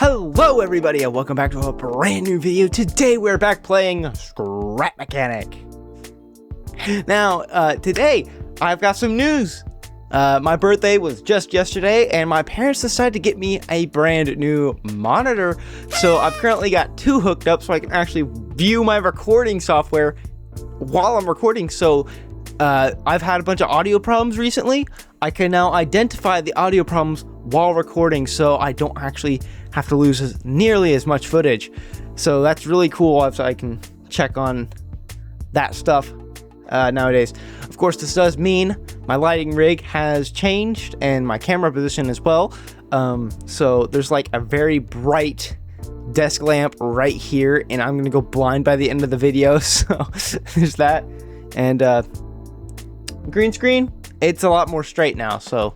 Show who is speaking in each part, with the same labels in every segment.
Speaker 1: Hello everybody and welcome back to a brand new video. Today we're back playing Scrap Mechanic. Now, today I've got some news. My birthday was just yesterday and my parents decided to get me a brand new monitor. So I've currently got two hooked up so I can actually view my recording software while I'm recording. So I've had a bunch of audio problems recently. I can now identify the audio problems while recording, so I don't actually have to lose nearly as much footage. So that's really cool, so I can check on that stuff nowadays. Of course, this does mean my lighting rig has changed and my camera position as well. So there's like a very bright desk lamp right here, and I'm gonna go blind by the end of the video. So there's that. And green screen, it's a lot more straight now, so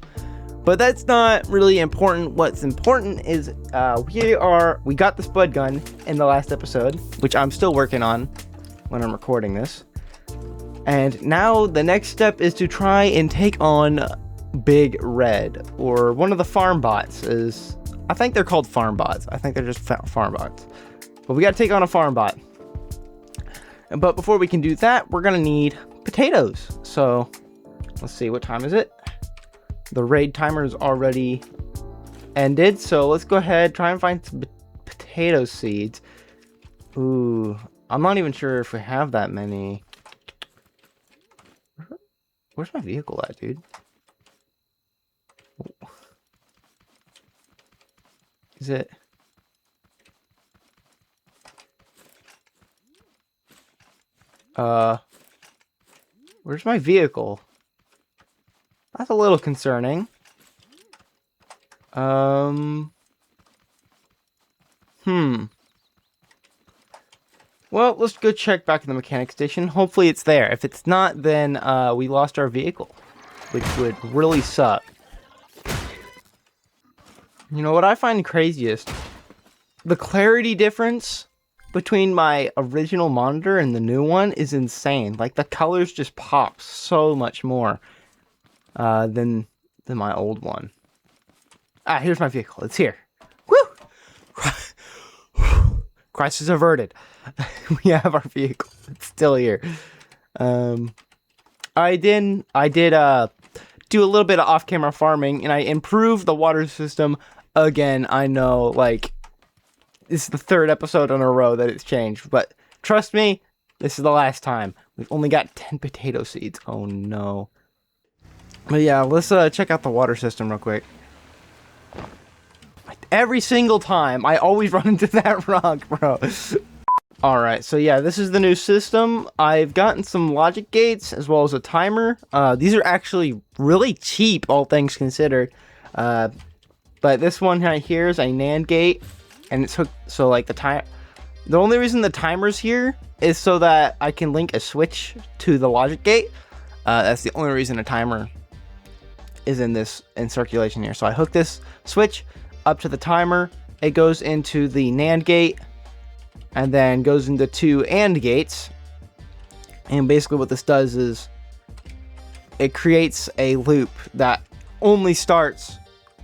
Speaker 1: but that's not really important. What's important is we got the spud gun in the last episode, which I'm still working on when I'm recording this. And now the next step is to try and take on Big Red, or one of the Farmbots. I think they're called Farmbots. I think they're just Farmbots. But we got to take on a Farmbot. But before we can do that, we're gonna need potatoes. So let's see, what time is it? The raid timer is already ended, so let's go ahead, try and find some potato seeds. Ooh, I'm not even sure if we have that many. Where's my vehicle at, dude? Is it? Where's my vehicle? That's a little concerning. Well, let's go check back in the mechanic station. Hopefully it's there. If it's not, then we lost our vehicle, which would really suck. You know what I find craziest? The clarity difference between my original monitor and the new one is insane. Like, the colors just pop so much more than my old one. Ah, here's my vehicle. It's here. Woo! Crisis averted. We have our vehicle. It's still here. I did do a little bit of off-camera farming, and I improved the water system again. I know, like, this is the third episode in a row that it's changed, but trust me, this is the last time. We've only got 10 potato seeds. Oh no. But yeah, let's check out the water system real quick. Every single time, I always run into that rock, bro. Alright, so yeah, this is the new system. I've gotten some logic gates as well as a timer. These are actually really cheap, all things considered. But this one right here is a NAND gate, and it's hooked, so like the only reason the timer's here is so that I can link a switch to the logic gate. That's the only reason a timer is in circulation here. So I hook this switch up to the timer, it goes into the NAND gate, and then goes into two AND gates. And basically what this does is it creates a loop that only starts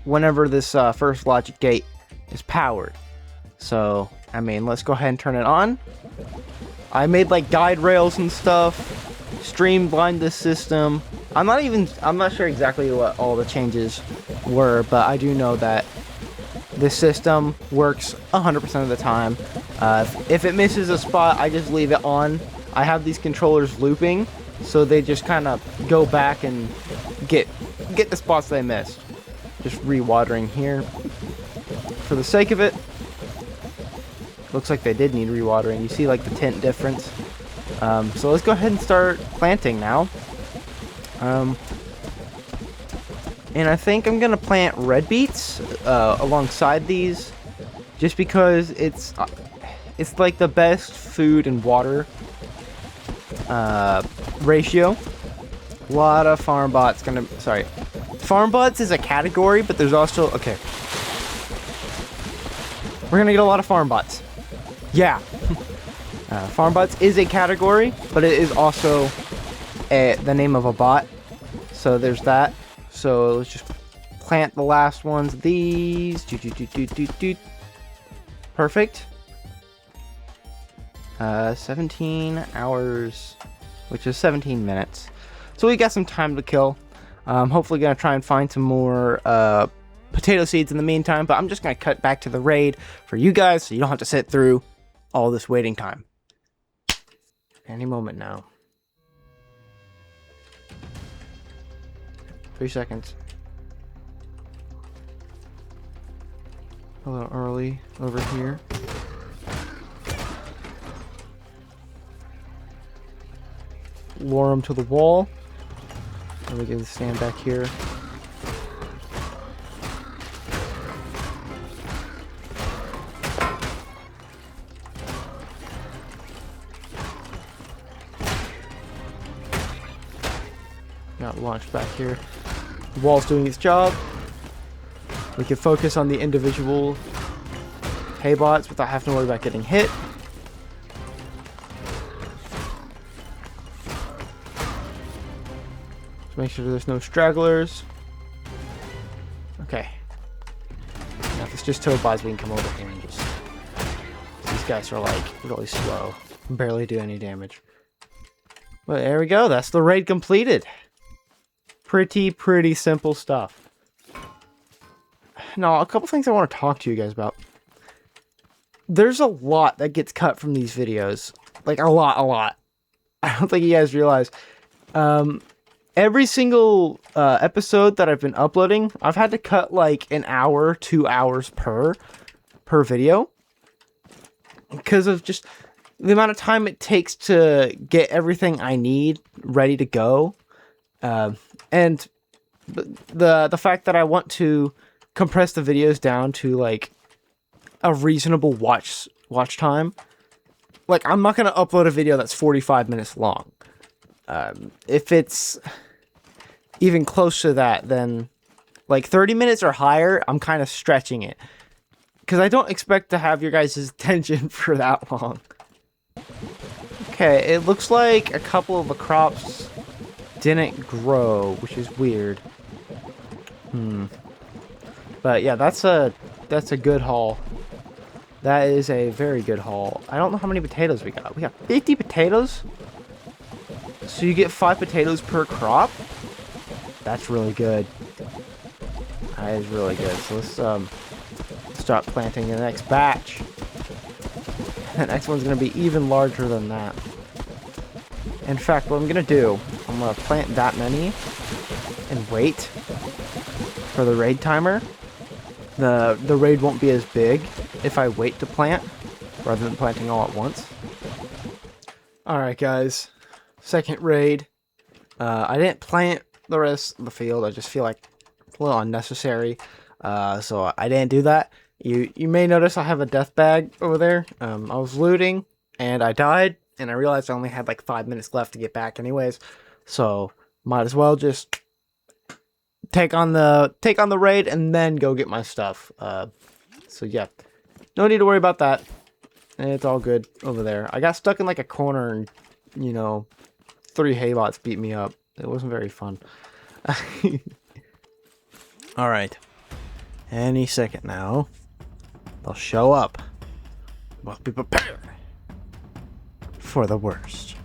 Speaker 1: whenever this first logic gate is powered. So, I mean, let's go ahead and turn it on. I made like guide rails and stuff, streamlined this system. I'm not sure exactly what all the changes were, but I do know that this system works 100% of the time. If it misses a spot, I just leave it on. I have these controllers looping, so they just kind of go back and get the spots they missed. Just rewatering here. For the sake of it, looks like they did need rewatering. You see like the tint difference. So let's go ahead and start planting now. And I think I'm gonna plant red beets alongside these, just because it's like the best food and water ratio. A lot of Farmbots Farmbots is a category, but there's also, okay, we're gonna get a lot of Farmbots. Yeah. Farmbots is a category, but it is also the name of a bot. So there's that. So let's just plant the last ones of these. Perfect. 17 hours, which is 17 minutes. So we got some time to kill. Hopefully gonna try and find some more potato seeds in the meantime, but I'm just gonna cut back to the raid for you guys so you don't have to sit through all this waiting time. Any moment now. 3 seconds. A little early over here. Lure him to the wall. Let me get the stand back here. Got launched back here. The wall's doing its job. We can focus on the individual hay bots without having to worry about getting hit. Just make sure there's no stragglers. Okay. Now if it's just toad bots, we can come over here and just... These guys are like really slow. Barely do any damage. But there we go. That's the raid completed. Pretty simple stuff. Now, a couple things I want to talk to you guys about. There's a lot that gets cut from these videos. Like, a lot. I don't think you guys realize. Every single episode that I've been uploading, I've had to cut like an hour, 2 hours per video. Because of just the amount of time it takes to get everything I need ready to go. And the fact that I want to compress the videos down to like a reasonable watch time. Like, I'm not gonna upload a video that's 45 minutes long. If it's even close to that, then like 30 minutes or higher, I'm kind of stretching it. Because I don't expect to have your guys' attention for that long. Okay, it looks like a couple of the crops didn't grow, which is weird. But yeah, that's a good haul. That is a very good haul. I don't know how many potatoes we got. We got 50 potatoes? So you get 5 potatoes per crop? That's really good. That is really good. So let's start planting the next batch. The next one's going to be even larger than that. In fact, what I'm going to do, I'm going to plant that many and wait for the raid timer. The raid won't be as big if I wait to plant rather than planting all at once. Alright guys, second raid. I didn't plant the rest of the field. I just feel like it's a little unnecessary. So I didn't do that. You may notice I have a death bag over there. I was looting and I died and I realized I only had like 5 minutes left to get back anyways. So might as well just take on the raid and then go get my stuff. So yeah, no need to worry about that. It's all good over there. I got stuck in like a corner and, you know, 3 haybots beat me up. It wasn't very fun. Alright. Any second now, they'll show up. Must be prepared for the worst.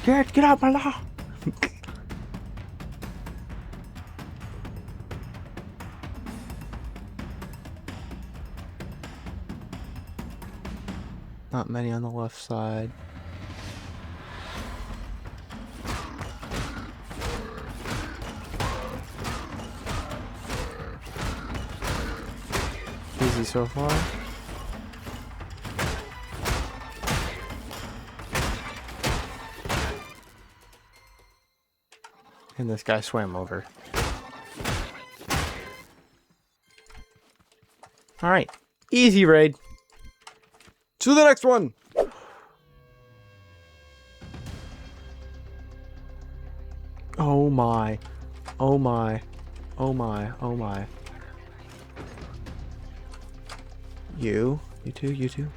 Speaker 1: Get out my law. Not many on the left side. Easy so far. And this guy swam over. Alright. Easy raid. To the next one! Oh my. Oh my. Oh my. Oh my. You two.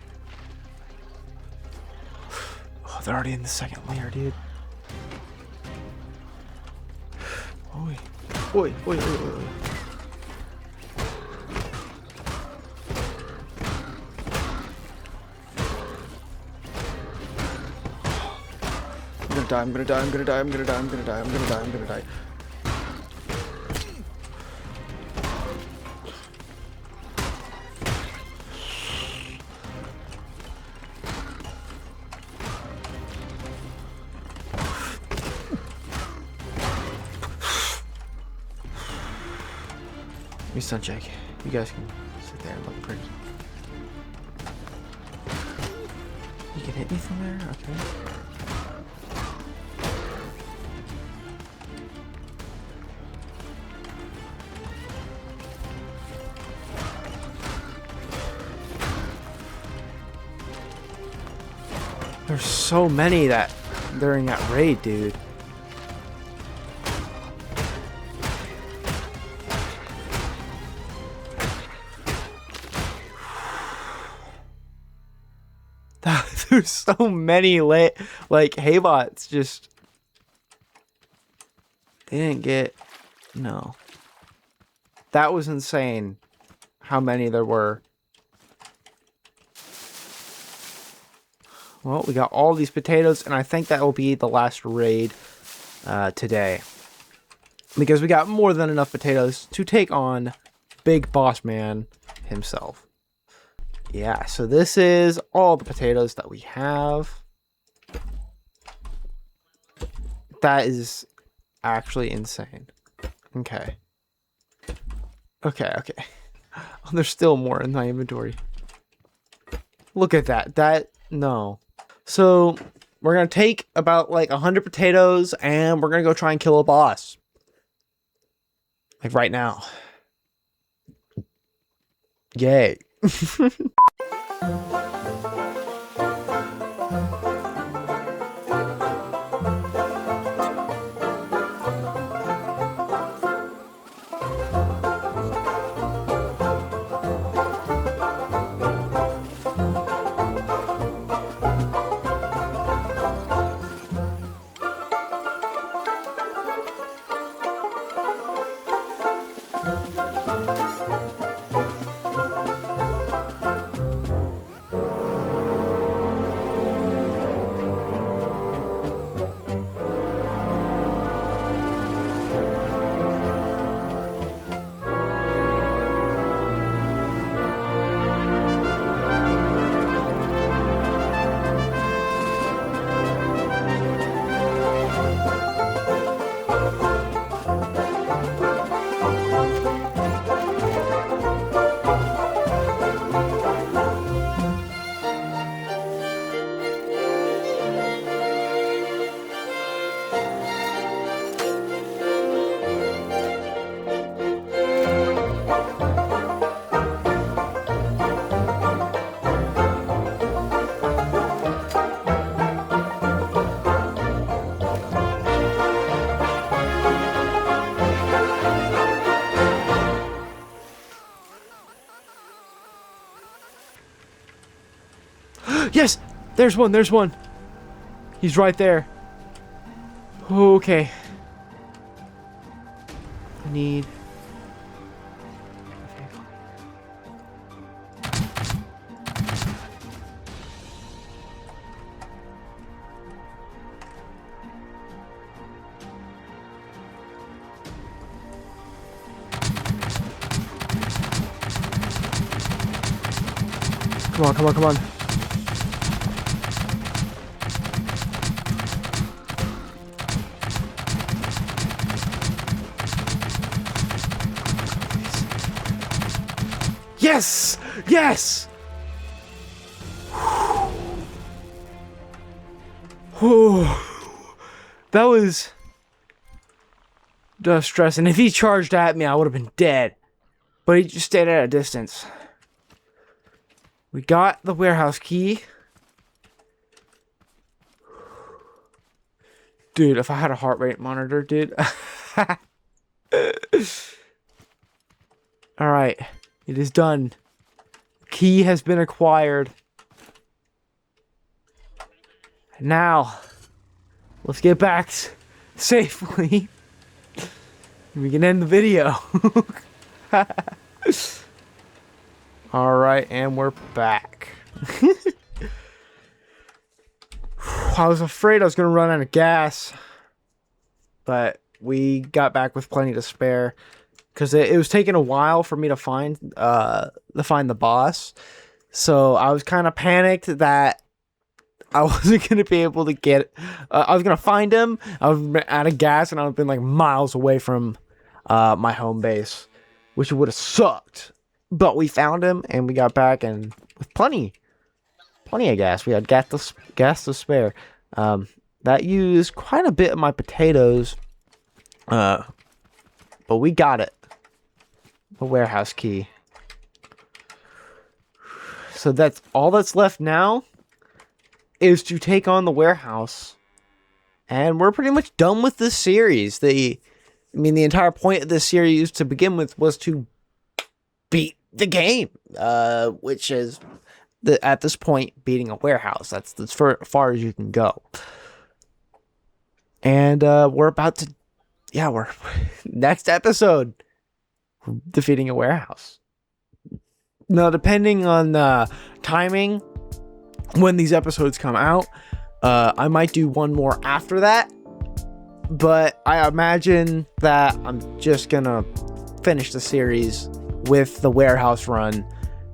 Speaker 1: Oh, they're already in the second layer, dude. Oh, Oi, oi, oi, oi. I'm gonna die, I'm gonna die, I'm gonna die, I'm gonna die, I'm gonna die, I'm gonna die, I'm gonna die. Give me sun check. You guys can sit there and look pretty. You can hit me from there? Okay. There's so many that during that raid, dude. There's so many like haybots just they didn't get no. That was insane how many there were. Well, we got all these potatoes, and I think that will be the last raid today. Because we got more than enough potatoes to take on Big Boss Man himself. Yeah, so this is all the potatoes that we have. That is actually insane. Okay. Okay. Oh, there's still more in my inventory. Look at that. No. So, we're going to take about like 100 potatoes and we're going to go try and kill a boss. Like right now. Yay. Yes! There's one. He's right there. Okay. I need... Come on. Yes! Yes! Whew. That was stressing. If he charged at me, I would have been dead. But he just stayed at a distance. We got the warehouse key. Dude, if I had a heart rate monitor, dude. Alright. It is done. Key has been acquired. Now, let's get back safely. We can end the video. Alright, and we're back. I was afraid I was going to run out of gas, but we got back with plenty to spare because it was taking a while for me to find the boss. So I was kind of panicked that I wasn't going to be able to get. I was going to find him. I was out of gas, and I would have been like miles away from my home base, which would have sucked. But we found him, and we got back, and with plenty of gas. We had gas to spare. That used quite a bit of my potatoes, but we got it. The warehouse key. So that's all that's left now is to take on the warehouse, and we're pretty much done with this series. The entire point of this series to begin with was to beat the game, which is at this point beating a warehouse. That's as far as you can go. And we're about to, we're next episode, defeating a warehouse. Now, depending on timing, when these episodes come out, I might do one more after that. But I imagine that I'm just gonna finish the series with the warehouse run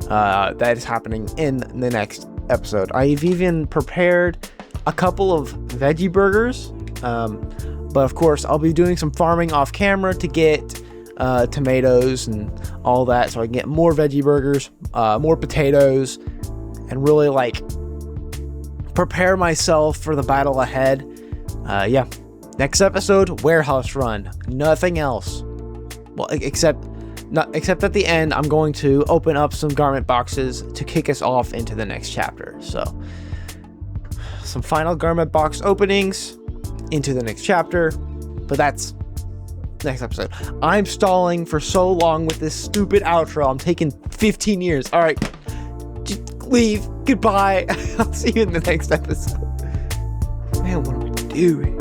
Speaker 1: that is happening in the next episode. I've even prepared a couple of veggie burgers, but of course I'll be doing some farming off camera to get tomatoes and all that, so I can get more veggie burgers, more potatoes, and really like prepare myself for the battle ahead. Next episode, warehouse run, nothing else. Well, except at the end, I'm going to open up some garment boxes to kick us off into the next chapter. So, some final garment box openings into the next chapter, but that's next episode. I'm stalling for so long with this stupid outro. I'm taking 15 years. All right, just leave. Goodbye. I'll see you in the next episode. Man, what am I doing?